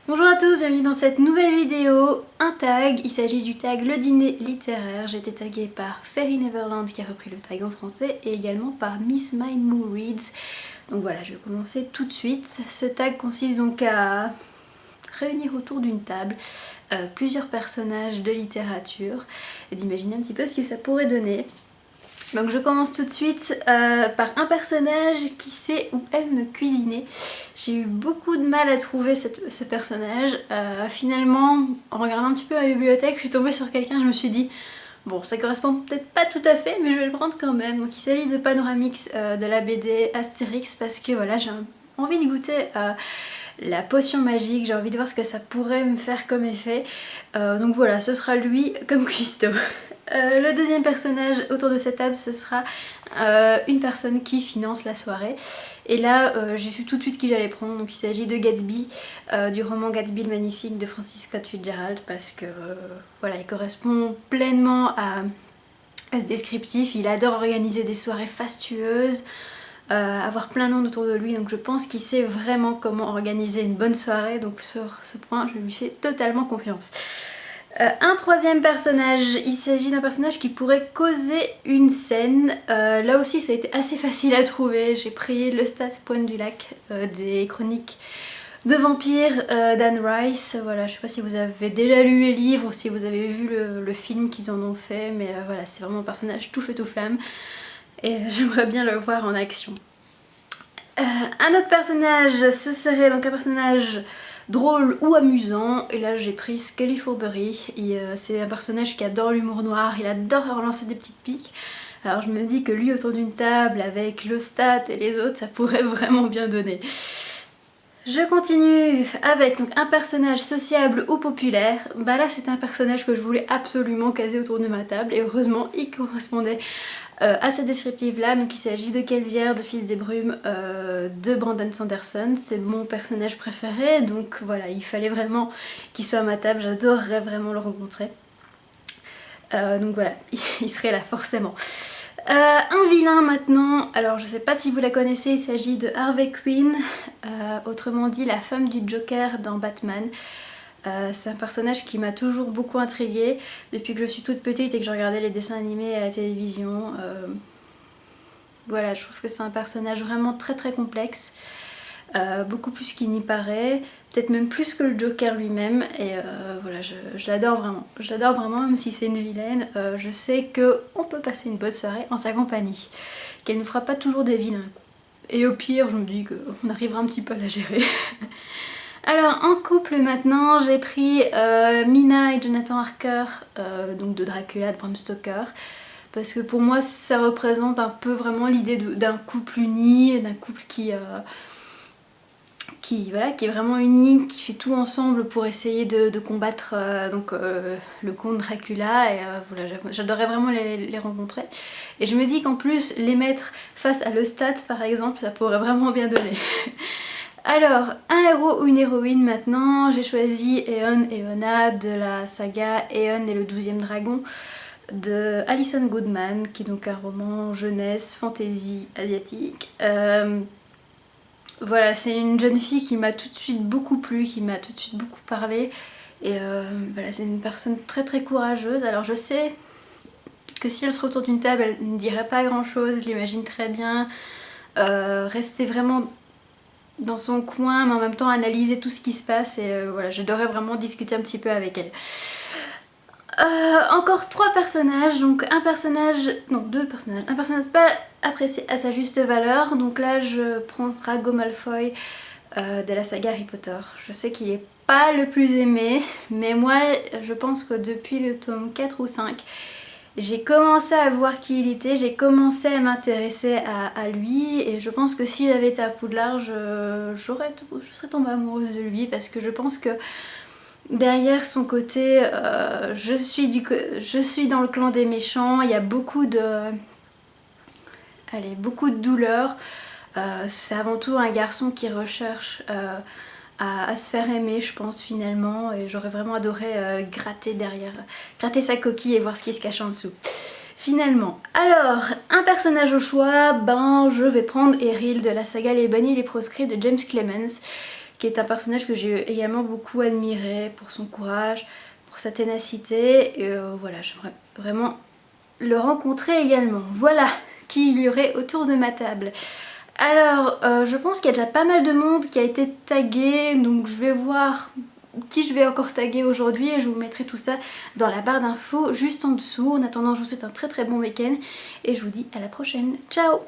Bonjour à tous, bienvenue dans cette nouvelle vidéo. Un tag, il s'agit du tag Le Dîner Littéraire. J'ai été taguée par Fairy Neverland qui a repris le tag en français et également par Miss My Moo Reads. Donc voilà, je vais commencer tout de suite. Ce tag consiste donc à réunir autour d'une table plusieurs personnages de littérature et d'imaginer un petit peu ce que ça pourrait donner. Donc je commence tout de suite par un personnage qui sait ou aime cuisiner. J'ai eu beaucoup de mal à trouver ce personnage. Finalement, en regardant un petit peu ma bibliothèque, je suis tombée sur quelqu'un, je me suis dit bon, ça correspond peut-être pas tout à fait, mais je vais le prendre quand même. Donc il s'agit de Panoramix de la BD Astérix parce que voilà, j'ai envie de goûter la potion magique, j'ai envie de voir ce que ça pourrait me faire comme effet. Donc voilà, ce sera lui comme cuistot. Le deuxième personnage autour de cette table, ce sera une personne qui finance la soirée. Et là, j'ai su tout de suite qui j'allais prendre. Donc il s'agit de Gatsby, du roman Gatsby le Magnifique de Francis Scott Fitzgerald, parce que voilà, il correspond pleinement à ce descriptif. Il adore organiser des soirées fastueuses, avoir plein de monde autour de lui, donc je pense qu'il sait vraiment comment organiser une bonne soirée, donc sur ce point je lui fais totalement confiance. Un troisième personnage, il s'agit d'un personnage qui pourrait causer une scène. Là aussi ça a été assez facile à trouver, j'ai pris Lestat Pointe du Lac des chroniques de vampires d'Anne Rice. Voilà, je sais pas si vous avez déjà lu les livres ou si vous avez vu le film qu'ils en ont fait, mais voilà, c'est vraiment un personnage tout feu tout flamme et j'aimerais bien le voir en action. Un autre personnage, ce serait donc un personnage drôle ou amusant, et là j'ai pris Scully Forbury. C'est un personnage qui adore l'humour noir, il adore relancer des petites piques. Alors je me dis que lui autour d'une table avec Lestat et les autres, ça pourrait vraiment bien donner. Je continue avec donc, un personnage sociable ou populaire. Bah là c'est un personnage que je voulais absolument caser autour de ma table et heureusement il correspondait à ce descriptif là. Donc il s'agit de Kelsier, de Fils des Brumes, de Brandon Sanderson. C'est mon personnage préféré, donc voilà, il fallait vraiment qu'il soit à ma table, j'adorerais vraiment le rencontrer. Donc voilà, il serait là forcément. Un vilain maintenant, alors je sais pas si vous la connaissez, il s'agit de Harley Quinn, autrement dit la femme du Joker dans Batman. C'est un personnage qui m'a toujours beaucoup intriguée depuis que je suis toute petite et que je regardais les dessins animés à la télévision. Voilà, je trouve que c'est un personnage vraiment très très complexe, beaucoup plus qu'il n'y paraît, peut-être même plus que le Joker lui-même, et voilà, je l'adore vraiment, même si c'est une vilaine. Je sais qu'on peut passer une bonne soirée en sa compagnie, qu'elle ne fera pas toujours des vilains. Et au pire, je me dis qu'on arrivera un petit peu à la gérer. Alors en couple maintenant, j'ai pris Mina et Jonathan Harker, donc de Dracula, de Bram Stoker, parce que pour moi ça représente un peu vraiment l'idée d'un couple uni, d'un couple qui est vraiment uni, qui fait tout ensemble pour essayer de combattre le comte Dracula, et voilà, j'adorerais vraiment les rencontrer. Et je me dis qu'en plus les mettre face à Lestat par exemple, ça pourrait vraiment bien donner. Alors, un héros ou une héroïne maintenant, j'ai choisi Eon et Eona de la saga Eon et le 12e dragon de Alison Goodman, qui est donc un roman jeunesse, fantasy asiatique. Voilà, c'est une jeune fille qui m'a tout de suite beaucoup plu, qui m'a tout de suite beaucoup parlé. Et voilà, c'est une personne très très courageuse. Alors je sais que si elle se retrouve autour d'une table, elle ne dirait pas grand chose, je l'imagine très bien. Rester vraiment dans son coin, mais en même temps analyser tout ce qui se passe, et voilà, j'adorerais vraiment discuter un petit peu avec elle. Encore trois personnages, donc deux personnages, un personnage pas apprécié à sa juste valeur, donc là je prends Drago Malfoy de la saga Harry Potter. Je sais qu'il est pas le plus aimé, mais moi je pense que depuis le tome 4 ou 5, j'ai commencé à voir qui il était, j'ai commencé à m'intéresser à lui, et je pense que si j'avais été à Poudlard, je serais tombée amoureuse de lui, parce que je pense que derrière son côté je suis dans le clan des méchants, il y a beaucoup de douleur. C'est avant tout un garçon qui recherche à se faire aimer, je pense, finalement, et j'aurais vraiment adoré gratter sa coquille et voir ce qui se cache en dessous. Finalement, alors, un personnage au choix, ben je vais prendre Eryl de la saga Les Bannis et les Proscrits de James Clemens, qui est un personnage que j'ai également beaucoup admiré pour son courage, pour sa ténacité, et voilà, j'aimerais vraiment le rencontrer également. Voilà qui il y aurait autour de ma table. Alors, je pense qu'il y a déjà pas mal de monde qui a été tagué, donc je vais voir qui je vais encore taguer aujourd'hui et je vous mettrai tout ça dans la barre d'infos juste en dessous. En attendant, je vous souhaite un très très bon week-end et je vous dis à la prochaine. Ciao!